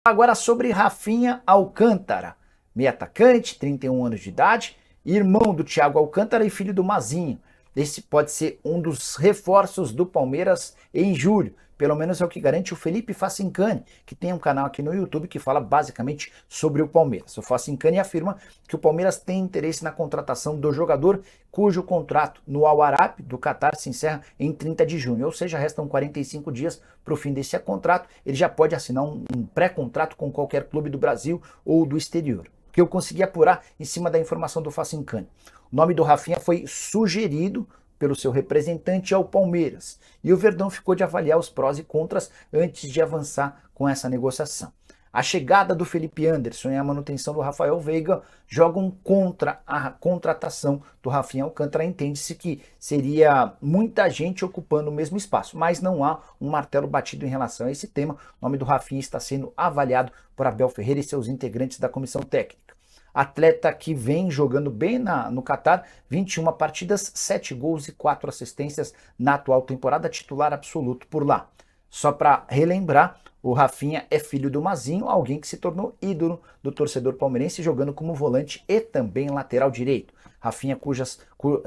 Agora sobre Rafinha Alcântara, meio atacante, 31 anos de idade, irmão do Thiago Alcântara e filho do Mazinho. Esse pode ser um dos reforços do Palmeiras em julho. Pelo menos é o que garante o Felipe Facincani, que tem um canal aqui no YouTube que fala basicamente sobre o Palmeiras. O Facincani afirma que o Palmeiras tem interesse na contratação do jogador, cujo contrato no Al Arabi do Catar se encerra em 30 de junho, ou seja, restam 45 dias para o fim desse contrato. Ele já pode assinar um pré-contrato com qualquer clube do Brasil ou do exterior. O que eu consegui apurar em cima da informação do Facincani. O nome do Rafinha foi sugerido pelo seu representante ao Palmeiras, e o Verdão ficou de avaliar os prós e contras antes de avançar com essa negociação. A chegada do Felipe Anderson e a manutenção do Rafael Veiga jogam contra a contratação do Rafinha Alcântara. Entende-se que seria muita gente ocupando o mesmo espaço, mas não há um martelo batido em relação a esse tema. O nome do Rafinha está sendo avaliado por Abel Ferreira e seus integrantes da comissão técnica. Atleta que vem jogando bem no Catar, 21 partidas, 7 gols e 4 assistências na atual temporada, titular absoluto por lá. Só para relembrar, o Rafinha é filho do Mazinho, alguém que se tornou ídolo do torcedor palmeirense, jogando como volante e também lateral direito. Rafinha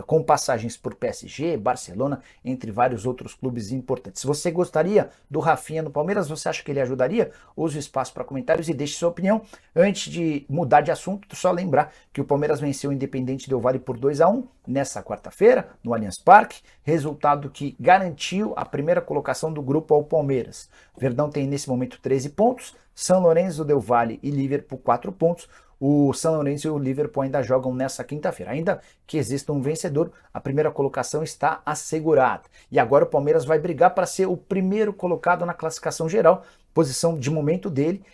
com passagens por PSG, Barcelona, entre vários outros clubes importantes. Se você gostaria do Rafinha no Palmeiras, você acha que ele ajudaria? Use o espaço para comentários e deixe sua opinião. Antes de mudar de assunto, só lembrar que o Palmeiras venceu o Independente Del Valle por 2-1 nessa quarta-feira, no Allianz Parque, resultado que garantiu a primeira colocação do grupo ao Palmeiras. Verdão tem nesse momento 13 pontos, São Lourenço, Del Valle e Liverpool 4 pontos. O São Lourenço e o Liverpool ainda jogam nessa quinta-feira. Ainda que exista um vencedor, a primeira colocação está assegurada. E agora o Palmeiras vai brigar para ser o primeiro colocado na classificação geral, posição de momento dele,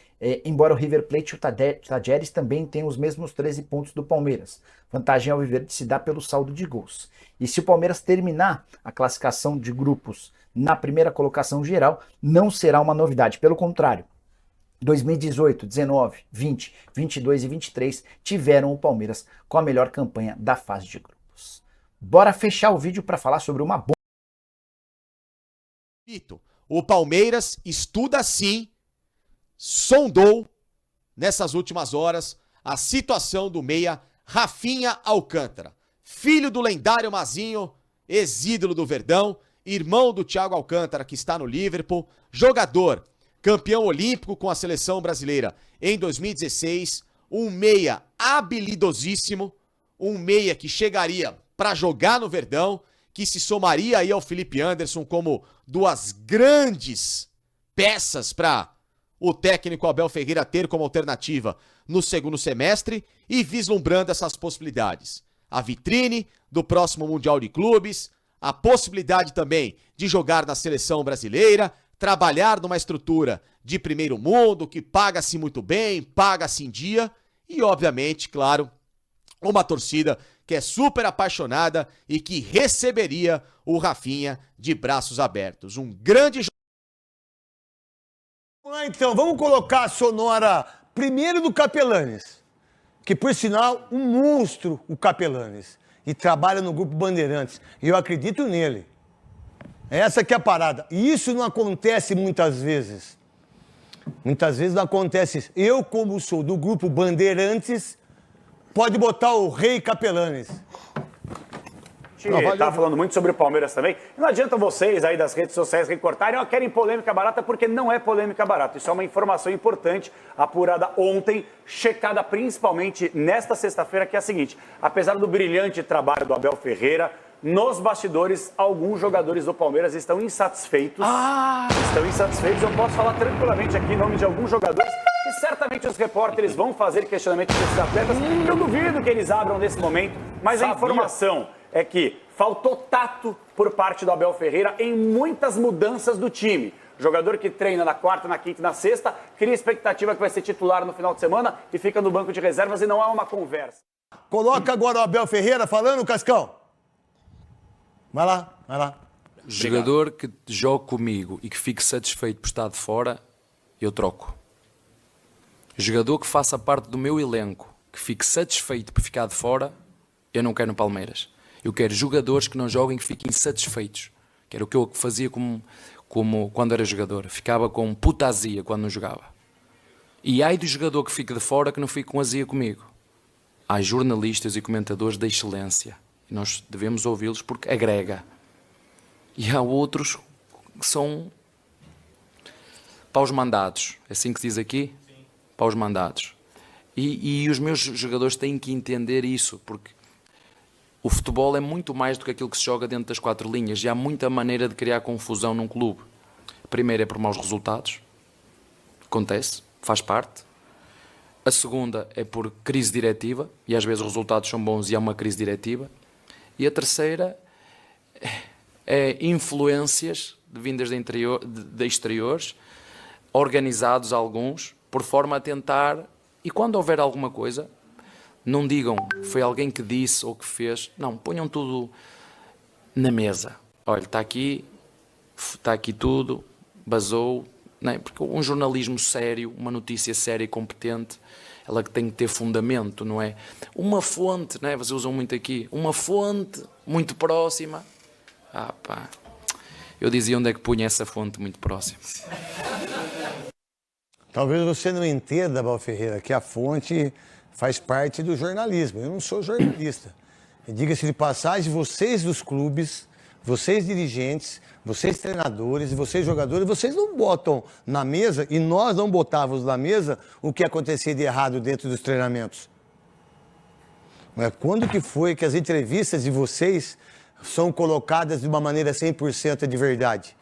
embora o River Plate e o Tajeres também tenham os mesmos 13 pontos do Palmeiras. Vantagem ao Alviverde se dá pelo saldo de gols. E se o Palmeiras terminar a classificação de grupos na primeira colocação geral, não será uma novidade. Pelo contrário, 2018, 19, 20, 22 e 23 tiveram o Palmeiras com a melhor campanha da fase de grupos. Bora fechar o vídeo para falar sobre uma bomba. O Palmeiras estuda sim, sondou nessas últimas horas a situação do meia Rafinha Alcântara, filho do lendário Mazinho, ex-ídolo do Verdão, irmão do Thiago Alcântara que está no Liverpool, jogador campeão olímpico com a seleção brasileira em 2016, um meia habilidosíssimo, um meia que chegaria para jogar no Verdão, que se somaria aí ao Felipe Anderson como duas grandes peças para o técnico Abel Ferreira ter como alternativa no segundo semestre e vislumbrando essas possibilidades. A vitrine do próximo Mundial de Clubes, a possibilidade também de jogar na seleção brasileira, trabalhar numa estrutura de primeiro mundo, que paga-se muito bem, paga-se em dia, e obviamente, claro, uma torcida que é super apaixonada e que receberia o Rafinha de braços abertos. Um grande jogo. Então, vamos colocar a sonora primeiro do Capelanes, que por sinal, um monstro o Capelanes, e trabalha no Grupo Bandeirantes, e eu acredito nele. Essa que é a parada. E isso não acontece muitas vezes. Muitas vezes não acontece isso. Eu, como sou do Grupo Bandeirantes, pode botar o Rei Capelanes. Tá falando muito sobre o Palmeiras também. Não adianta vocês aí das redes sociais recortarem, querem polêmica barata, porque não é polêmica barata. Isso é uma informação importante, apurada ontem, checada principalmente nesta sexta-feira, que é a seguinte: apesar do brilhante trabalho do Abel Ferreira, nos bastidores, alguns jogadores do Palmeiras estão insatisfeitos. Estão insatisfeitos. Eu posso falar tranquilamente aqui em nome de alguns jogadores que certamente os repórteres vão fazer questionamento desses atletas. Eu duvido que eles abram nesse momento, mas a informação é que faltou tato por parte do Abel Ferreira em muitas mudanças do time. Jogador que treina na quarta, na quinta e na sexta, cria expectativa que vai ser titular no final de semana e fica no banco de reservas e não há uma conversa. Coloca agora o Abel Ferreira falando, Cascão. Vai lá, vai lá. Jogador que jogue comigo e que fique satisfeito por estar de fora, eu troco. Jogador que faça parte do meu elenco, que fique satisfeito por ficar de fora, eu não quero no Palmeiras. Eu quero jogadores que não joguem, que fiquem satisfeitos. Que era o que eu fazia como quando era jogador. Ficava com putasia quando não jogava. E ai do jogador que fique de fora que não fique com azia comigo. Há jornalistas e comentadores da excelência. E nós devemos ouvi-los porque agrega. E há outros que são paus mandados. É assim que se diz aqui? Sim. Paus mandados. E os meus jogadores têm que entender isso, porque o futebol é muito mais do que aquilo que se joga dentro das 4 linhas. E há muita maneira de criar confusão num clube. A primeira é por maus resultados. Acontece, faz parte. A segunda é por crise diretiva. E às vezes os resultados são bons e há uma crise diretiva. E a terceira é influências vindas de exteriores, organizados alguns, por forma a tentar... E quando houver alguma coisa, não digam foi alguém que disse ou que fez. Não, ponham tudo na mesa. Olha, está aqui tudo, basou. Não é? Porque um jornalismo sério, uma notícia séria e competente, ela que tem que ter fundamento, não é? Uma fonte, não é? Vocês usam muito aqui, uma fonte muito próxima. Pá, eu dizia onde é que punha essa fonte muito próxima. Talvez você não entenda, Abel Ferreira, que a fonte faz parte do jornalismo. Eu não sou jornalista. E diga-se de passagem, vocês dos clubes, vocês dirigentes, vocês treinadores e vocês jogadores, vocês não botam na mesa, e nós não botávamos na mesa, o que acontecia de errado dentro dos treinamentos. Mas quando que foi que as entrevistas de vocês são colocadas de uma maneira 100% de verdade?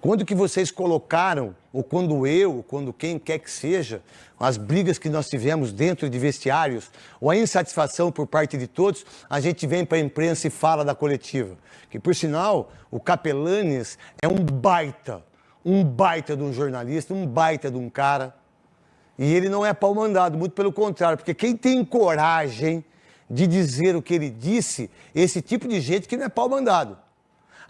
Quando que vocês colocaram, ou quando quem quer que seja, as brigas que nós tivemos dentro de vestiários, ou a insatisfação por parte de todos, a gente vem para a imprensa e fala da coletiva. Que, por sinal, o Capelanes é um baita de um jornalista, um baita de um cara. E ele não é pau mandado, muito pelo contrário, porque quem tem coragem de dizer o que ele disse, esse tipo de gente que não é pau mandado.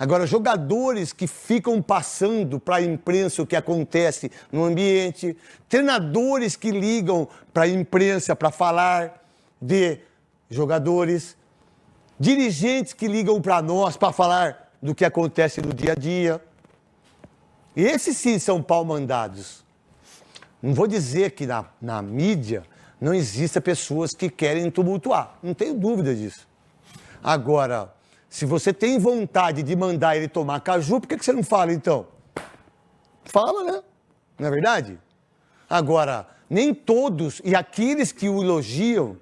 Agora, jogadores que ficam passando para a imprensa o que acontece no ambiente, treinadores que ligam para a imprensa para falar de jogadores, dirigentes que ligam para nós para falar do que acontece no dia a dia. Esses sim são pau-mandados. Não vou dizer que na mídia não existem pessoas que querem tumultuar, não tenho dúvida disso. Agora, se você tem vontade de mandar ele tomar caju, por que você não fala, então? Fala, né? Não é verdade? Agora, nem todos, e aqueles que o elogiam,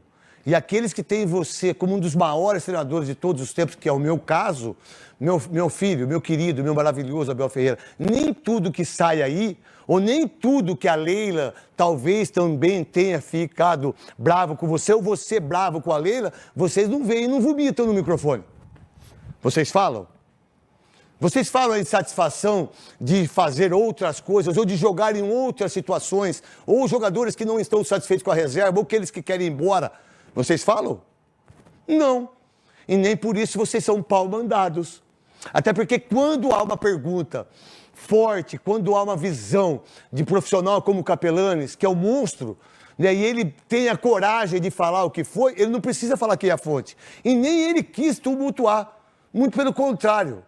e aqueles que têm você como um dos maiores treinadores de todos os tempos, que é o meu caso, meu filho, meu querido, meu maravilhoso Abel Ferreira, nem tudo que sai aí, ou nem tudo que a Leila talvez também tenha ficado bravo com você, ou você bravo com a Leila, vocês não veem e não vomitam no microfone. Vocês falam? Vocês falam a insatisfação de fazer outras coisas, ou de jogar em outras situações, ou jogadores que não estão satisfeitos com a reserva, ou aqueles que querem ir embora. Vocês falam? Não. E nem por isso vocês são pau-mandados. Até porque quando há uma pergunta forte, quando há uma visão de profissional como o Capelanes, que é um monstro, né, e ele tem a coragem de falar o que foi, ele não precisa falar quem é a fonte. E nem ele quis tumultuar. Muito pelo contrário.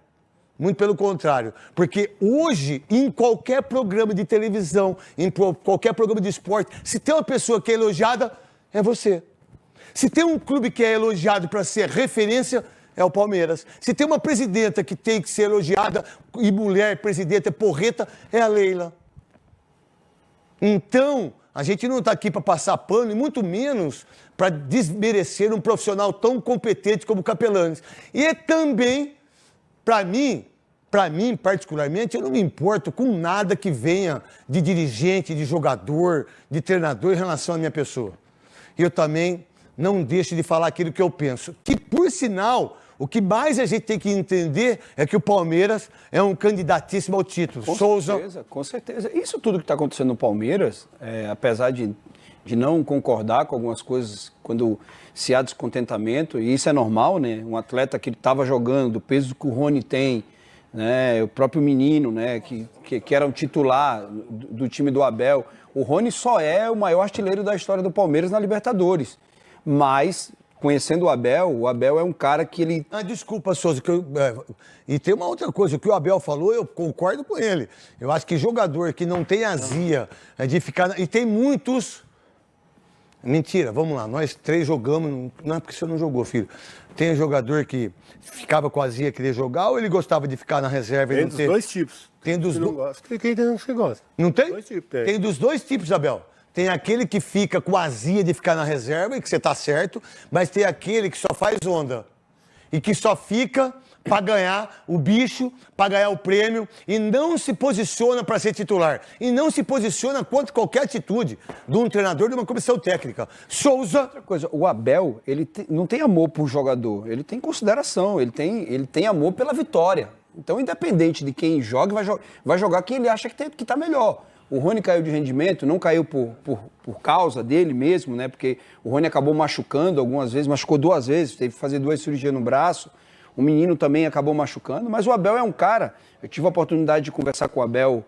Muito pelo contrário. Porque hoje, em qualquer programa de televisão, em qualquer programa de esporte, se tem uma pessoa que é elogiada, é você. Se tem um clube que é elogiado para ser referência, é o Palmeiras. Se tem uma presidenta que tem que ser elogiada, e mulher presidenta porreta, é a Leila. Então, a gente não está aqui para passar pano, e muito menos para desmerecer um profissional tão competente como o Capelanes. E também, para mim particularmente, eu não me importo com nada que venha de dirigente, de jogador, de treinador em relação à minha pessoa. Eu também não deixo de falar aquilo que eu penso. Que, por sinal, o que mais a gente tem que entender é que o Palmeiras é um candidatíssimo ao título. Com certeza. Isso tudo que está acontecendo no Palmeiras, apesar de não concordar com algumas coisas quando se há descontentamento, e isso é normal, né? Um atleta que estava jogando, do peso que o Rony tem, né? O próprio menino, né? que era um titular do time do Abel. O Rony só é o maior artilheiro da história do Palmeiras na Libertadores. Mas conhecendo o Abel é um cara que ele... Desculpa, Souza, e tem uma outra coisa, o que o Abel falou, eu concordo com ele. Eu acho que jogador que não tem azia de ficar... E tem muitos... Mentira, vamos lá, nós 3 jogamos, não é porque você não jogou, filho. Tem jogador que ficava com azia, queria jogar, ou ele gostava de ficar na reserva? Tem dos dois tipos. Tem dos dois. Quem tem que gosta. Não tem? Dois tipos, tem. Tem dos dois tipos, Abel. Tem aquele que fica com azia de ficar na reserva, e que você tá certo, mas tem aquele que só faz onda. E que só fica para ganhar o bicho, para ganhar o prêmio, e não se posiciona para ser titular. E não se posiciona contra qualquer atitude de um treinador, de uma comissão técnica. Souza... Outra coisa, o Abel, não tem amor por jogador, ele tem consideração, ele tem amor pela vitória. Então, independente de quem joga, vai jogar quem ele acha que tá melhor. O Rony caiu de rendimento, não caiu por causa dele mesmo, né? Porque o Rony acabou machucando algumas vezes, machucou 2 vezes, teve que fazer 2 cirurgias no braço. O menino também acabou machucando, mas o Abel é um cara... Eu tive a oportunidade de conversar com o Abel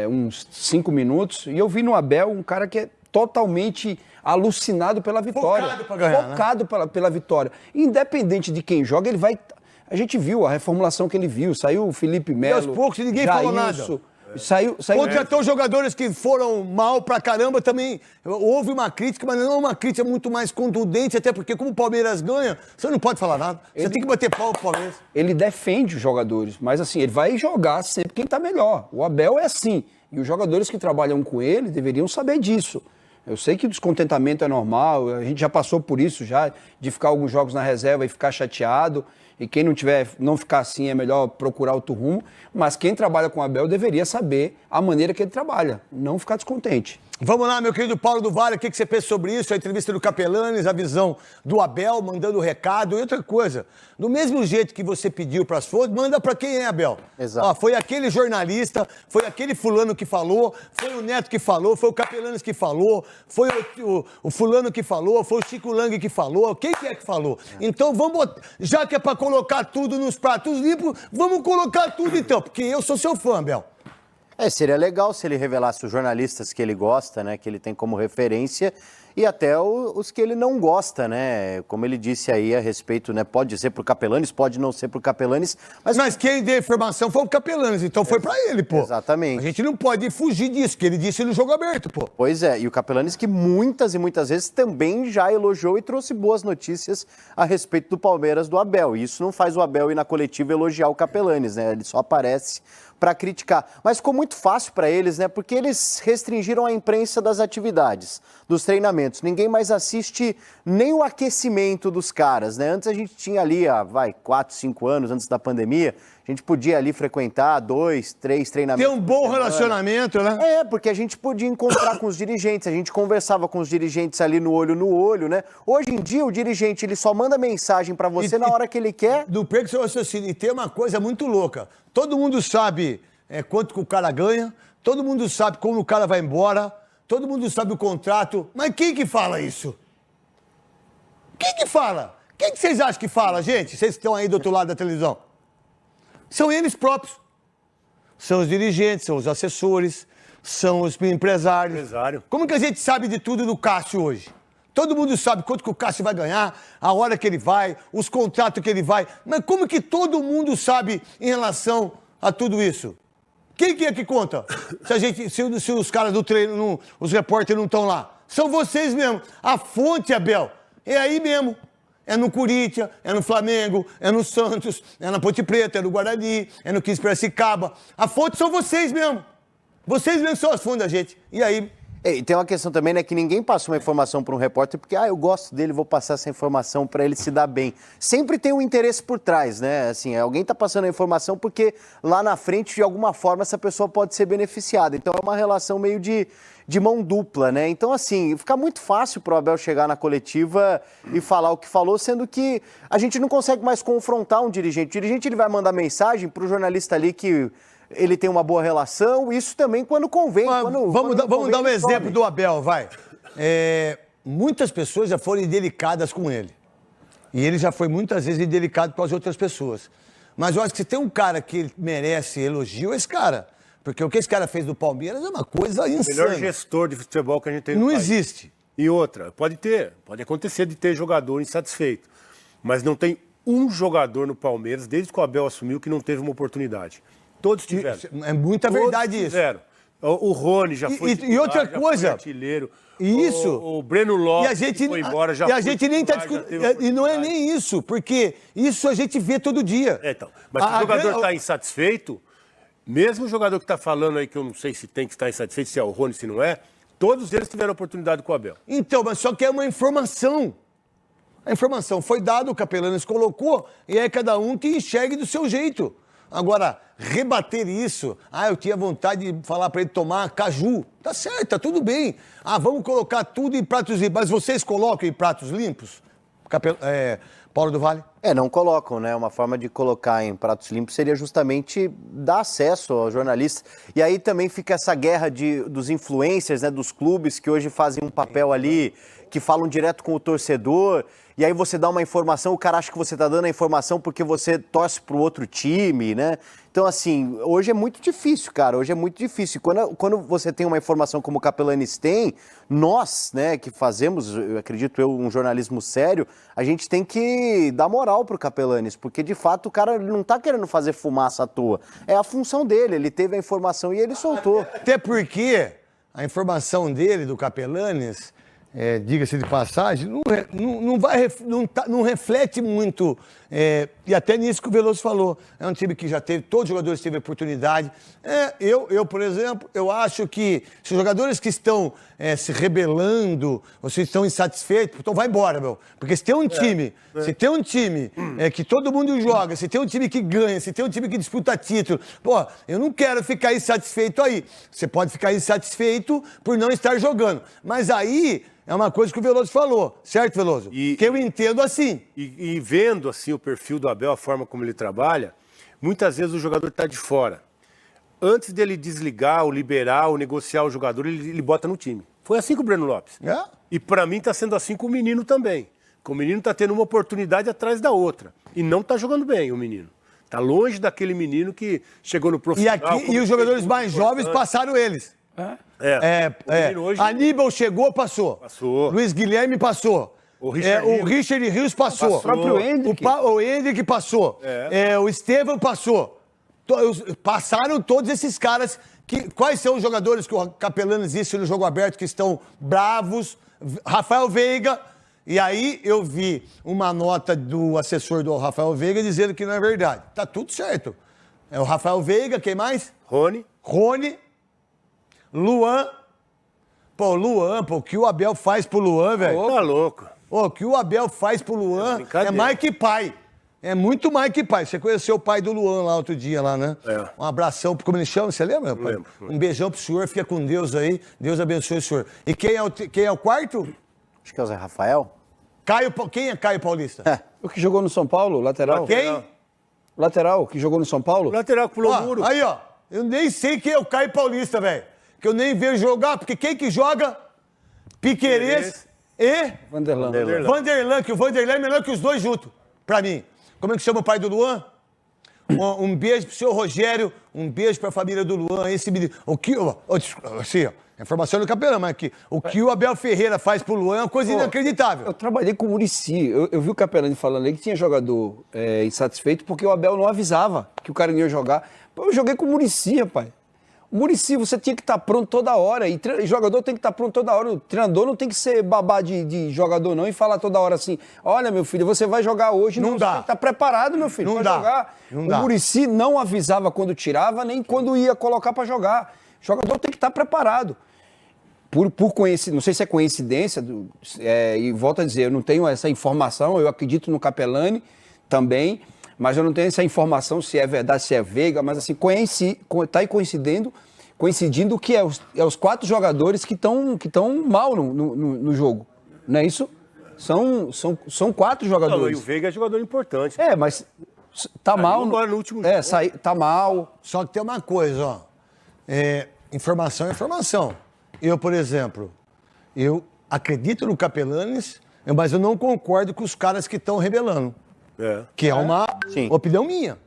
uns 5 minutos, e eu vi no Abel um cara que é totalmente alucinado pela vitória. Focado pra ganhar, Focado pela vitória. Independente de quem joga, ele vai... A gente viu a reformulação que ele viu, saiu o Felipe Melo... E aos poucos ninguém falou nada. Saiu... Contratou jogadores que foram mal pra caramba também. Houve uma crítica, mas não uma crítica muito mais contundente, até porque como o Palmeiras ganha, você não pode falar nada. Você tem que bater pau pro Palmeiras. Ele defende os jogadores, mas assim, ele vai jogar sempre quem tá melhor. O Abel é assim. E os jogadores que trabalham com ele deveriam saber disso. Eu sei que o descontentamento é normal, a gente já passou por isso já, de ficar alguns jogos na reserva e ficar chateado. E quem não ficar assim é melhor procurar outro rumo. Mas quem trabalha com o Abel deveria saber a maneira que ele trabalha, não ficar descontente. Vamos lá, meu querido Paulo do Vale, o que você pensa sobre isso? A entrevista do Capelanes, a visão do Abel, mandando o recado. E outra coisa, do mesmo jeito que você pediu para as fontes, manda para quem é, Abel? Exato. Ó, foi aquele jornalista, foi aquele fulano que falou, foi o Neto que falou, foi o Capelanes que falou, foi o fulano que falou, foi o Chico Lang que falou, quem que é que falou? Então vamos, já que é para colocar tudo nos pratos limpos, vamos colocar tudo então, porque eu sou seu fã, Abel. Seria legal se ele revelasse os jornalistas que ele gosta, né, que ele tem como referência, e até os que ele não gosta, né, como ele disse aí a respeito, né, pode ser pro Capelanes, pode não ser pro Capelanes, mas quem deu a informação foi o Capelanes, então foi pra ele, pô. Exatamente. A gente não pode fugir disso, que ele disse no jogo aberto, pô. Pois é, e o Capelanes que muitas e muitas vezes também já elogiou e trouxe boas notícias a respeito do Palmeiras do Abel, e isso não faz o Abel ir na coletiva elogiar o Capelanes, né, ele só aparece para criticar. Mas ficou muito fácil para eles, né? Porque eles restringiram a imprensa das atividades, dos treinamentos. Ninguém mais assiste nem o aquecimento dos caras, né? Antes a gente tinha ali, 4, 5 anos antes da pandemia, a gente podia ali frequentar 2, 3 treinamentos. Ter um bom relacionamento, né? Porque a gente podia encontrar com os dirigentes, a gente conversava com os dirigentes ali no olho, né? Hoje em dia o dirigente ele só manda mensagem para você na hora que ele quer. Do perco seu raciocínio. E tem uma coisa muito louca. Todo mundo sabe quanto que o cara ganha, todo mundo sabe como o cara vai embora, todo mundo sabe o contrato. Mas quem que fala isso? Quem que fala? Quem que vocês acham que fala, gente? Vocês que estão aí do outro lado da televisão. São eles próprios. São os dirigentes, são os assessores, são os empresários. Empresário. Como que a gente sabe de tudo do Cássio hoje? Todo mundo sabe quanto que o Cássio vai ganhar, a hora que ele vai, os contratos que ele vai. Mas como que todo mundo sabe em relação a tudo isso? Quem que é que conta? Se os caras do treino, os repórteres não estão lá. São vocês mesmo. A fonte, Abel, é aí mesmo. É no Corinthians, é no Flamengo, é no Santos, é na Ponte Preta, é no Guarani, é no 15 Piracicaba. A fonte são vocês mesmo. Vocês mesmo são as fontes da gente. E aí... E tem uma questão também, né, que ninguém passa uma informação para um repórter porque, eu gosto dele, vou passar essa informação para ele se dar bem. Sempre tem um interesse por trás, né, assim, alguém tá passando a informação porque lá na frente, de alguma forma, essa pessoa pode ser beneficiada. Então é uma relação meio de mão dupla, né? Então, assim, fica muito fácil pro Abel chegar na coletiva e falar o que falou, sendo que a gente não consegue mais confrontar um dirigente. O dirigente, ele vai mandar mensagem pro jornalista ali que... ele tem uma boa relação, isso também quando convém. Vamos dar um exemplo do Abel, vai. Muitas pessoas já foram indelicadas com ele. E ele já foi muitas vezes indelicado com as outras pessoas. Mas eu acho que se tem um cara que merece elogio, é esse cara. Porque o que esse cara fez do Palmeiras é uma coisa insana. O melhor gestor de futebol que a gente tem no Não país. existe. E outra, pode acontecer de ter jogador insatisfeito. Mas não tem um jogador no Palmeiras, desde que o Abel assumiu, que não teve uma oportunidade. Todos tiveram. É muita verdade isso. Tiveram. O Rony já foi E outra já coisa, foi artilheiro. Isso. O Breno Lopes E a gente, foi embora, já e a foi gente nem está titular, já discutindo. teve E não é oportunidade. nem isso, porque isso a gente vê todo dia. Então, mas se o jogador está insatisfeito, mesmo o jogador que está falando aí, que eu não sei se tem que estar insatisfeito, se é o Rony, se não é, todos eles tiveram oportunidade com o Abel. Então, mas só que é uma informação. A informação foi dada, o Capelanes colocou, e é cada um que enxergue do seu jeito. Agora, rebater isso, eu tinha vontade de falar para ele tomar caju. Tá certo, tá tudo bem. Vamos colocar tudo em pratos limpos. Mas vocês colocam em pratos limpos? Paulo do Vale? Não colocam, né? Uma forma de colocar em pratos limpos seria justamente dar acesso aos jornalistas. E aí também fica essa guerra dos influencers, né? Dos clubes que hoje fazem um papel ali, que falam direto com o torcedor. E aí você dá uma informação, o cara acha que você está dando a informação porque você torce para o outro time, né? Então, assim, hoje é muito difícil, cara. Hoje é muito difícil. Quando você tem uma informação como o Capelanes tem, nós, né, que fazemos, eu acredito um jornalismo sério, a gente tem que dar moral pro Capelanes, porque, de fato, o cara não tá querendo fazer fumaça à toa. É a função dele, ele teve a informação e ele soltou. Até porque a informação dele, do Capelanes, diga-se de passagem, não reflete muito, e até nisso que o Veloso falou. É um time que já teve, todos os jogadores tiveram oportunidade. Eu, por exemplo, eu acho que se os jogadores que estão se rebelando, ou se estão insatisfeitos, então vai embora, meu. Porque se tem um time, que todo mundo joga, se tem um time que ganha, se tem um time que disputa título, eu não quero ficar insatisfeito aí. Você pode ficar insatisfeito por não estar jogando. Mas aí é uma coisa que o Veloso falou, certo, Veloso? Que eu entendo assim. E vendo assim o perfil do Abel, a forma como ele trabalha, muitas vezes o jogador está de fora. Antes dele desligar, ou liberar, ou negociar o jogador, ele bota no time. Foi assim com o Breno Lopes. E para mim está sendo assim com o menino também. Porque o menino está tendo uma oportunidade atrás da outra. E não está jogando bem o menino. Está longe daquele menino que chegou no profissional. E os jogadores mais jovens passaram eles. Aníbal chegou, passou. Luiz Guilherme passou. O Richard Rios passou. O próprio Hendrick. O Hendrick passou. O Estevam passou. Passaram todos esses caras. Quais são os jogadores que o Capelanes disse no jogo aberto que estão bravos? Rafael Veiga. E aí eu vi uma nota do assessor do Rafael Veiga dizendo que não é verdade. Tá tudo certo. É o Rafael Veiga, quem mais? Rony. Luan. O que o Abel faz pro Luan, velho? Tá louco. O que o Abel faz pro Luan é mais que pai. É muito mais que pai. Você conheceu o pai do Luan lá outro dia, lá, né? Um abração, como ele chama, você lembra? Lembro. Um beijão pro senhor, fica com Deus aí. Deus abençoe o senhor. E quem é o quarto? Acho que é o Zé Rafael. Quem é Caio Paulista? O que jogou no São Paulo, lateral. Quem? Lateral, que jogou no São Paulo. O lateral que pulou o muro. Aí, ó. Eu nem sei quem é o Caio Paulista, velho. Que eu nem vejo jogar, porque quem que joga? Piquerez e... Vanderlan, que o Vanderlan é melhor que os dois juntos, pra mim. Como é que chama o pai do Luan? Um beijo pro senhor Rogério, um beijo pra família do Luan, esse menino. Informação do Capelão, mas aqui, o que o Abel Ferreira faz pro Luan é uma coisa inacreditável. Eu trabalhei com o Muricy, eu vi o Capelão falando aí que tinha jogador insatisfeito porque o Abel não avisava que o cara não ia jogar. Eu joguei com o Muricy, rapaz. O Muricy, você tinha que estar pronto toda hora, e jogador tem que estar pronto toda hora. O treinador não tem que ser babá de jogador não e falar toda hora assim, olha, meu filho, você vai jogar hoje, não dá. Você tem que estar preparado, meu filho, pra jogar. O Muricy não avisava quando tirava, nem quando ia colocar pra jogar. O jogador tem que estar preparado. Por coincidência, não sei se é coincidência, e volto a dizer, eu não tenho essa informação, eu acredito no Capelani também, mas eu não tenho essa informação se é verdade, se é Veiga, mas assim, está aí coincidindo que é os 4 jogadores que estão mal no jogo, não é isso? São 4 jogadores. Não, e o Veiga é jogador importante. Mas tá mal. Agora no último jogo. Tá mal. Só que tem uma coisa, ó. Informação é informação. Eu, por exemplo, eu acredito no Capelanes, mas eu não concordo com os caras que estão rebelando. Que é uma opinião minha.